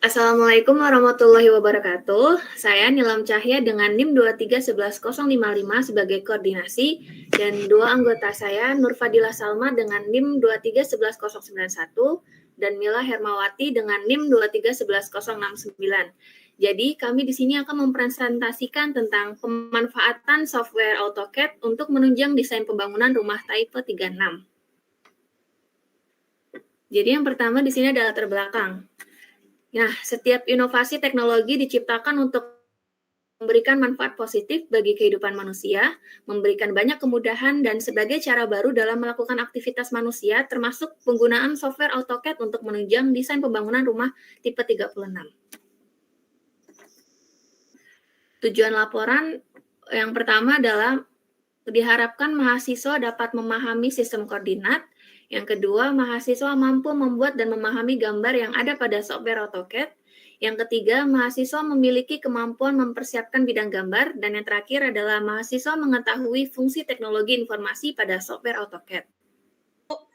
Assalamualaikum warahmatullahi wabarakatuh. Saya Nilam Cahya dengan NIM 2311055 sebagai koordinasi dan dua anggota saya Nurfadila Salma dengan NIM 2311091 dan Mila Hermawati dengan NIM 2311069. Jadi kami di sini akan mempresentasikan tentang pemanfaatan software AutoCAD untuk menunjang desain pembangunan rumah tipe 36. Jadi yang pertama di sini adalah latar belakang. Nah, setiap inovasi teknologi diciptakan untuk memberikan manfaat positif bagi kehidupan manusia, memberikan banyak kemudahan, dan sebagai cara baru dalam melakukan aktivitas manusia, termasuk penggunaan software AutoCAD untuk menunjang desain pembangunan rumah tipe 36. Tujuan laporan yang pertama adalah diharapkan mahasiswa dapat memahami sistem koordinat. Yang kedua, mahasiswa mampu membuat dan memahami gambar yang ada pada software AutoCAD. Yang ketiga, mahasiswa memiliki kemampuan mempersiapkan bidang gambar. Dan yang terakhir adalah mahasiswa mengetahui fungsi teknologi informasi pada software AutoCAD.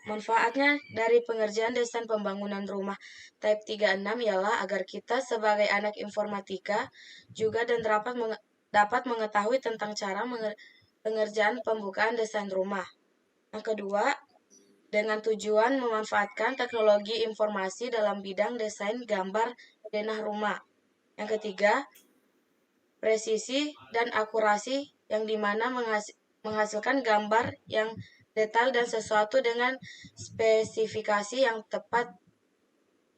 Manfaatnya dari pengerjaan desain pembangunan rumah type 36 ialah agar kita sebagai anak informatika juga dan dapat mengetahui tentang cara pengerjaan pembukaan desain rumah. Yang kedua, dengan tujuan memanfaatkan teknologi informasi dalam bidang desain gambar denah rumah. Yang ketiga, presisi dan akurasi yang dimana menghasilkan gambar yang detail dan sesuatu dengan spesifikasi yang tepat.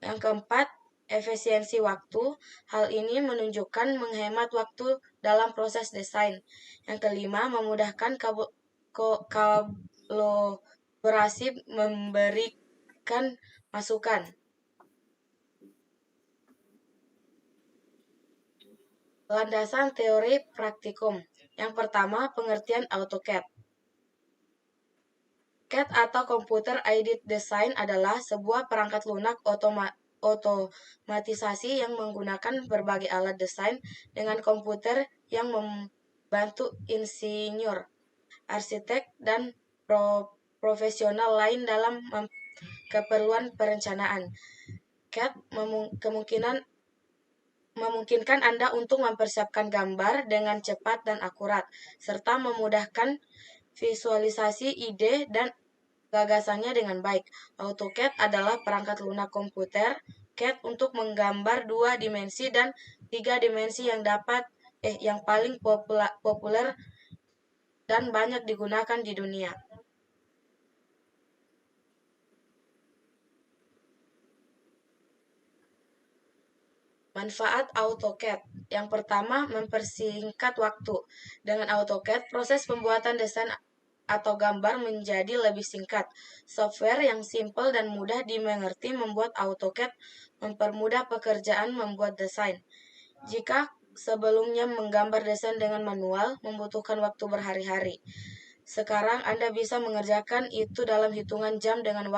Yang keempat, efisiensi waktu. Hal ini menunjukkan menghemat waktu dalam proses desain. Yang kelima, memudahkan kolaborasi memberikan masukan. Landasan teori praktikum. Yang pertama, pengertian AutoCAD. CAD atau Computer Aided Design adalah sebuah perangkat lunak otomatisasi yang menggunakan berbagai alat desain dengan komputer yang membantu insinyur, arsitek, dan profesional lain dalam keperluan perencanaan. CAD memungkinkan Anda untuk mempersiapkan gambar dengan cepat dan akurat, serta memudahkan visualisasi ide dan gagasannya dengan baik. AutoCAD adalah perangkat lunak komputer CAD untuk menggambar 2 dimensi dan 3 dimensi yang paling populer dan banyak digunakan di dunia. Manfaat AutoCAD. Yang pertama, mempersingkat waktu. Dengan AutoCAD, proses pembuatan desain atau gambar menjadi lebih singkat. Software yang simpel dan mudah dimengerti membuat AutoCAD mempermudah pekerjaan membuat desain. Jika sebelumnya menggambar desain dengan manual membutuhkan waktu berhari-hari, sekarang Anda bisa mengerjakan itu dalam hitungan jam dengan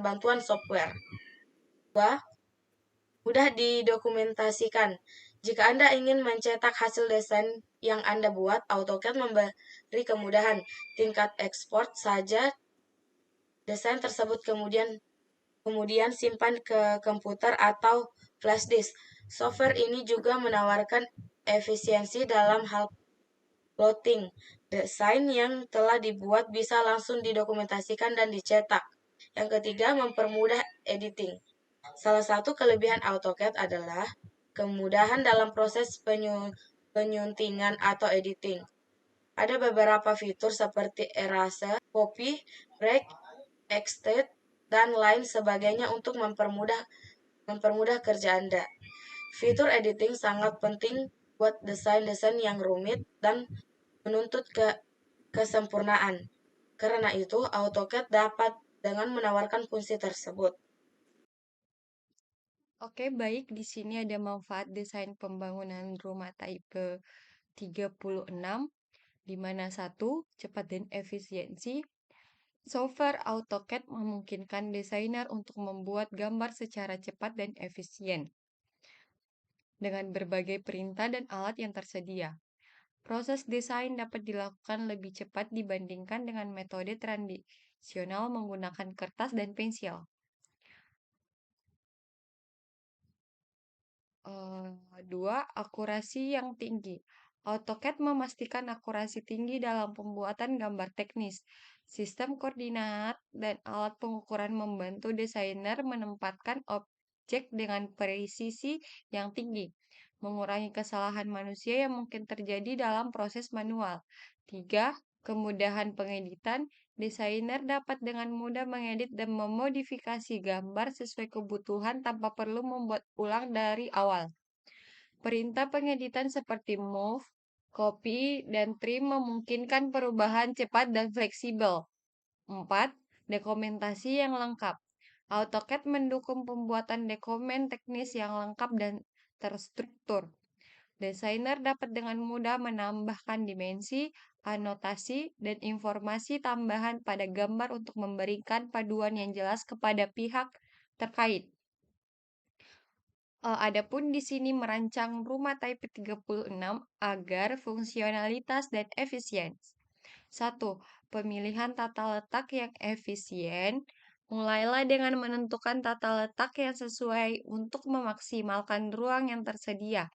bantuan software. 2. Mudah didokumentasikan. Jika Anda ingin mencetak hasil desain yang Anda buat, AutoCAD memberi kemudahan. Tingkat ekspor saja desain tersebut kemudian simpan ke komputer atau flash disk. Software ini juga menawarkan efisiensi dalam hal plotting. Desain yang telah dibuat bisa langsung didokumentasikan dan dicetak. Yang ketiga, mempermudah editing. Salah satu kelebihan AutoCAD adalah kemudahan dalam proses penyuntingan atau editing. Ada beberapa fitur seperti erase, copy, break, extrude, dan lain sebagainya untuk mempermudah kerja Anda. Fitur editing sangat penting buat desain-desain yang rumit dan menuntut kesempurnaan. Karena itu, AutoCAD dapat dengan menawarkan fungsi tersebut. Oke, baik. Di sini ada manfaat desain pembangunan rumah tipe 36, di mana satu, cepat dan efisiensi. Software AutoCAD memungkinkan desainer untuk membuat gambar secara cepat dan efisien dengan berbagai perintah dan alat yang tersedia. Proses desain dapat dilakukan lebih cepat dibandingkan dengan metode tradisional menggunakan kertas dan pensil. 2. Akurasi yang tinggi. AutoCAD memastikan akurasi tinggi dalam pembuatan gambar teknis. Sistem koordinat dan alat pengukuran membantu desainer menempatkan objek dengan presisi yang tinggi, mengurangi kesalahan manusia yang mungkin terjadi dalam proses manual. 3. Kemudahan pengeditan. Desainer dapat dengan mudah mengedit dan memodifikasi gambar sesuai kebutuhan tanpa perlu membuat ulang dari awal. Perintah pengeditan seperti move, copy, dan trim memungkinkan perubahan cepat dan fleksibel. 4. Dokumentasi yang lengkap. AutoCAD mendukung pembuatan dokumen teknis yang lengkap dan terstruktur. Desainer dapat dengan mudah menambahkan dimensi, anotasi, dan informasi tambahan pada gambar untuk memberikan paduan yang jelas kepada pihak terkait. Adapun di sini merancang rumah tipe 36 agar fungsionalitas dan efisien. 1. Pemilihan tata letak yang efisien. Mulailah dengan menentukan tata letak yang sesuai untuk memaksimalkan ruang yang tersedia.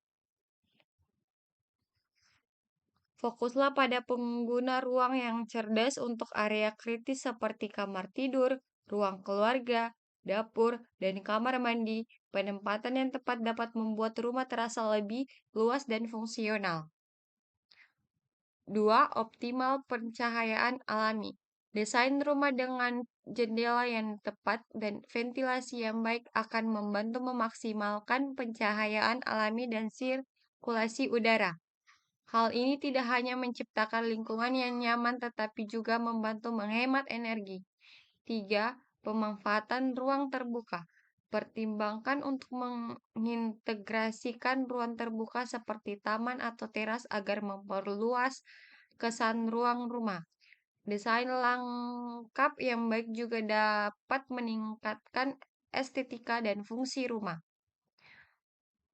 Fokuslah pada pengguna ruang yang cerdas untuk area kritis seperti kamar tidur, ruang keluarga, dapur, dan kamar mandi. Penempatan yang tepat dapat membuat rumah terasa lebih luas dan fungsional. 2. Optimal pencahayaan alami. Desain rumah dengan jendela yang tepat dan ventilasi yang baik akan membantu memaksimalkan pencahayaan alami dan sirkulasi udara. Hal ini tidak hanya menciptakan lingkungan yang nyaman, tetapi juga membantu menghemat energi. 3. Pemanfaatan ruang terbuka. Pertimbangkan untuk mengintegrasikan ruang terbuka seperti taman atau teras agar memperluas kesan ruang rumah. Desain lengkap yang baik juga dapat meningkatkan estetika dan fungsi rumah.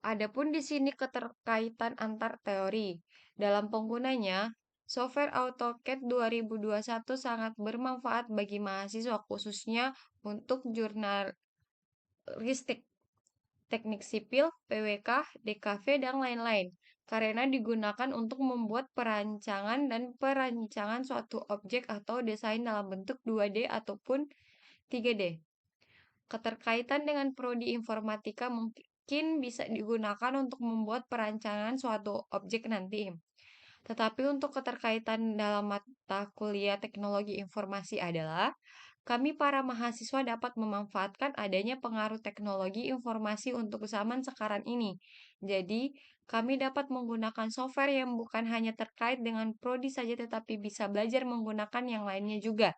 Adapun di sini keterkaitan antar teori. Dalam penggunanya, software AutoCAD 2021 sangat bermanfaat bagi mahasiswa khususnya untuk jurnalistik, teknik sipil, PWK, DKV, dan lain-lain. Karena digunakan untuk membuat perancangan dan perancangan suatu objek atau desain dalam bentuk 2D ataupun 3D. Keterkaitan dengan prodi informatika mungkin bisa digunakan untuk membuat perancangan suatu objek nanti. Tetapi untuk keterkaitan dalam mata kuliah teknologi informasi adalah kami para mahasiswa dapat memanfaatkan adanya pengaruh teknologi informasi untuk zaman sekarang ini. Jadi, kami dapat menggunakan software yang bukan hanya terkait dengan prodi saja tetapi bisa belajar menggunakan yang lainnya juga.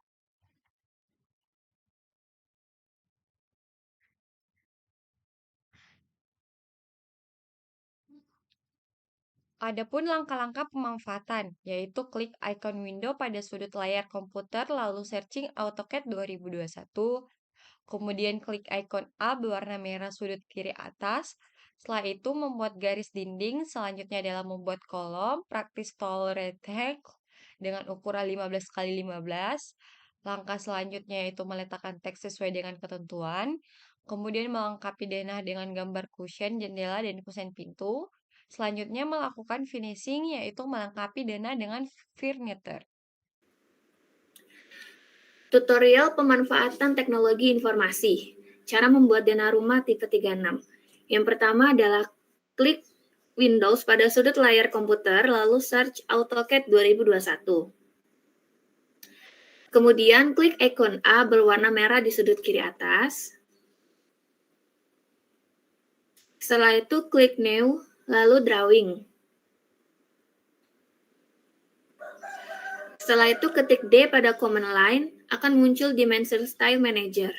Adapun langkah-langkah pemanfaatan, yaitu klik icon window pada sudut layar komputer lalu searching AutoCAD 2021, kemudian klik icon A berwarna merah sudut kiri atas. Setelah itu membuat garis dinding, selanjutnya adalah membuat kolom, praktis tall rectangle dengan ukuran 15 x 15. Langkah selanjutnya yaitu meletakkan teks sesuai dengan ketentuan, kemudian melengkapi denah dengan gambar kusen jendela dan kusen pintu. Selanjutnya melakukan finishing yaitu melengkapi denah dengan furniture. Tutorial pemanfaatan teknologi informasi. Cara membuat denah rumah tipe 36. Yang pertama adalah klik Windows pada sudut layar komputer, lalu search AutoCAD 2021. Kemudian klik ikon A berwarna merah di sudut kiri atas. Setelah itu klik New, lalu Drawing. Setelah itu ketik D pada command line, akan muncul Dimension Style Manager.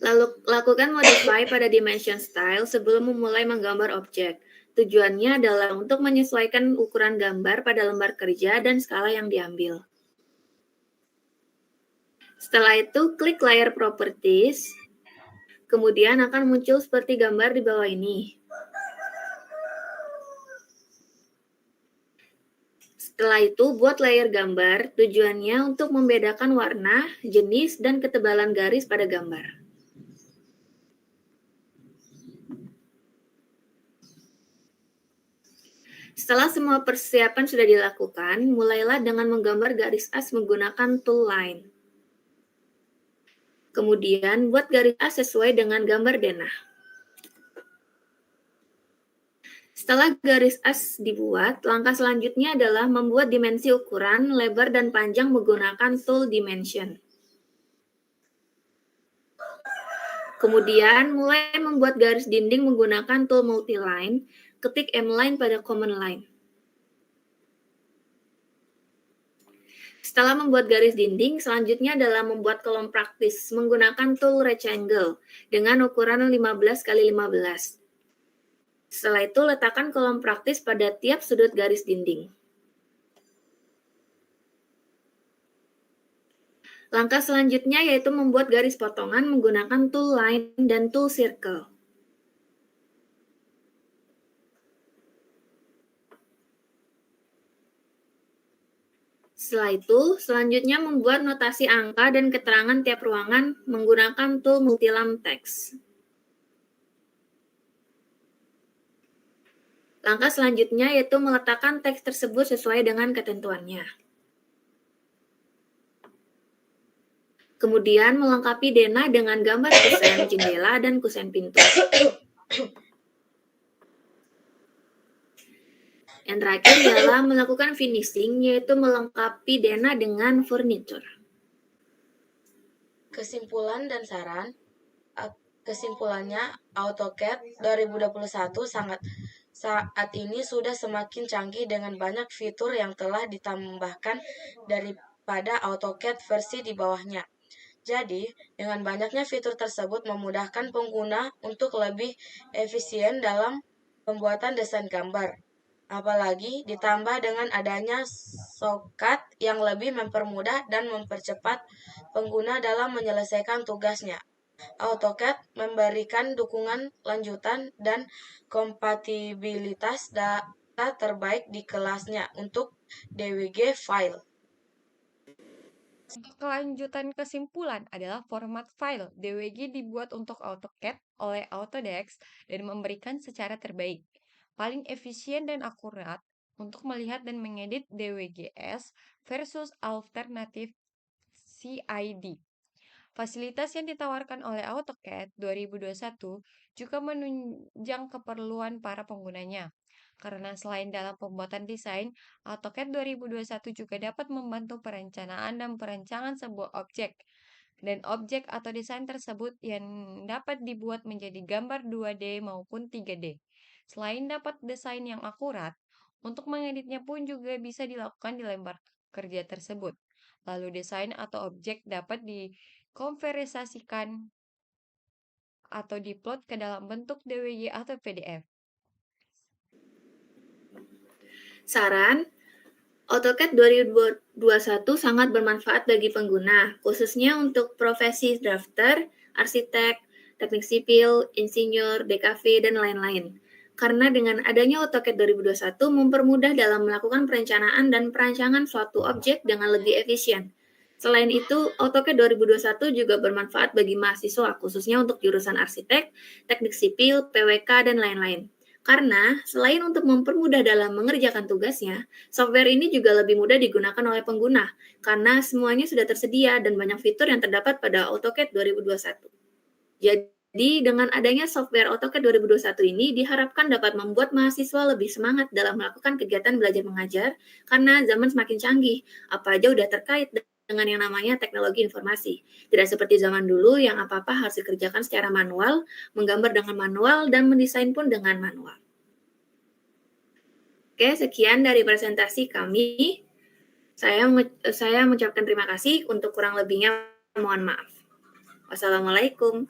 Lalu lakukan modify pada Dimension Style sebelum memulai menggambar objek. Tujuannya adalah untuk menyesuaikan ukuran gambar pada lembar kerja dan skala yang diambil. Setelah itu, klik layar Properties. Kemudian akan muncul seperti gambar di bawah ini. Setelah itu, buat layer gambar. Tujuannya untuk membedakan warna, jenis, dan ketebalan garis pada gambar. Setelah semua persiapan sudah dilakukan, mulailah dengan menggambar garis as menggunakan tool line. Kemudian, buat garis as sesuai dengan gambar denah. Setelah garis as dibuat, langkah selanjutnya adalah membuat dimensi ukuran, lebar, dan panjang menggunakan tool dimension. Kemudian, mulai membuat garis dinding menggunakan tool multiline, ketik M-line pada command line. Setelah membuat garis dinding, selanjutnya adalah membuat kolom praktis menggunakan tool rectangle dengan ukuran 15 x 15. Setelah itu, letakkan kolom praktis pada tiap sudut garis dinding. Langkah selanjutnya yaitu membuat garis potongan menggunakan tool line dan tool circle. Setelah itu, selanjutnya membuat notasi angka dan keterangan tiap ruangan menggunakan tool multiline text. Langkah selanjutnya yaitu meletakkan teks tersebut sesuai dengan ketentuannya. Kemudian melengkapi denah dengan gambar kusen jendela dan kusen pintu. Yang terakhir adalah melakukan finishing, yaitu melengkapi denah dengan furniture. Kesimpulan dan saran. Kesimpulannya, AutoCAD 2021 saat ini sudah semakin canggih dengan banyak fitur yang telah ditambahkan daripada AutoCAD versi di bawahnya. Jadi, dengan banyaknya fitur tersebut memudahkan pengguna untuk lebih efisien dalam pembuatan desain gambar. Apalagi ditambah dengan adanya shortcut yang lebih mempermudah dan mempercepat pengguna dalam menyelesaikan tugasnya. AutoCAD memberikan dukungan lanjutan dan kompatibilitas data terbaik di kelasnya untuk DWG file. Kelanjutan kesimpulan adalah format file DWG dibuat untuk AutoCAD oleh Autodesk dan memberikan secara terbaik, paling efisien dan akurat untuk melihat dan mengedit DWGs versus alternatif CID. Fasilitas yang ditawarkan oleh AutoCAD 2021 juga menunjang keperluan para penggunanya. Karena selain dalam pembuatan desain, AutoCAD 2021 juga dapat membantu perencanaan dan perancangan sebuah objek. Dan objek atau desain tersebut yang dapat dibuat menjadi gambar 2D maupun 3D. Selain dapat desain yang akurat, untuk mengeditnya pun juga bisa dilakukan di lembar kerja tersebut. Lalu desain atau objek dapat dikonversasikan atau diplot ke dalam bentuk DWG atau PDF. Saran, AutoCAD 2021 sangat bermanfaat bagi pengguna, khususnya untuk profesi drafter, arsitek, teknik sipil, insinyur, DKV, dan lain-lain. Karena dengan adanya AutoCAD 2021 mempermudah dalam melakukan perencanaan dan perancangan suatu objek dengan lebih efisien. Selain itu, AutoCAD 2021 juga bermanfaat bagi mahasiswa, khususnya untuk jurusan arsitek, teknik sipil, PWK, dan lain-lain. Karena selain untuk mempermudah dalam mengerjakan tugasnya, software ini juga lebih mudah digunakan oleh pengguna, karena semuanya sudah tersedia dan banyak fitur yang terdapat pada AutoCAD 2021. Jadi, dengan adanya software AutoCAD 2021 ini diharapkan dapat membuat mahasiswa lebih semangat dalam melakukan kegiatan belajar mengajar, karena zaman semakin canggih, apa aja udah terkait dengan yang namanya teknologi informasi. Tidak seperti zaman dulu yang apa-apa harus dikerjakan secara manual, menggambar dengan manual, dan mendesain pun dengan manual. Oke, sekian dari presentasi kami. Saya mengucapkan terima kasih, untuk kurang lebihnya mohon maaf. Wassalamualaikum.